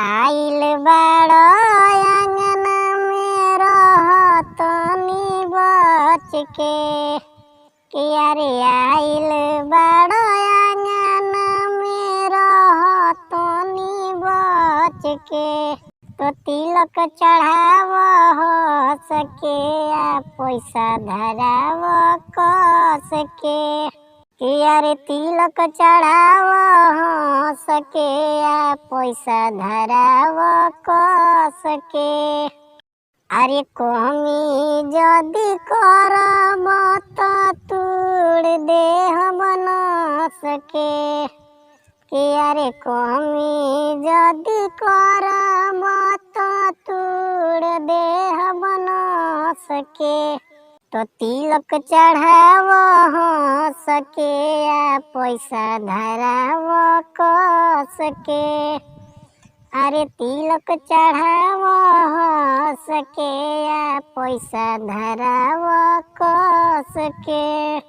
आइल बाड़ो आंगन में रहतनी बच के। कियारे आइल बाड़ो आंगन में रहतनी बच के। तो तिलक चढ़ाव हो सके आ पैसा धराव कस के। कियारे तिलक चढ़ाव हो सके आ पैसा धराव कस के। अरे कमी जदि करब त तूड़ देहब नस के। कियारे कमी जदि करब त तूड़ देहब नस के। तो तिलक चढ़ाव हो सके आ पैसा धराव कस के। अरे तिलक चढ़ाव हो सके आ पैसा धराव कस के।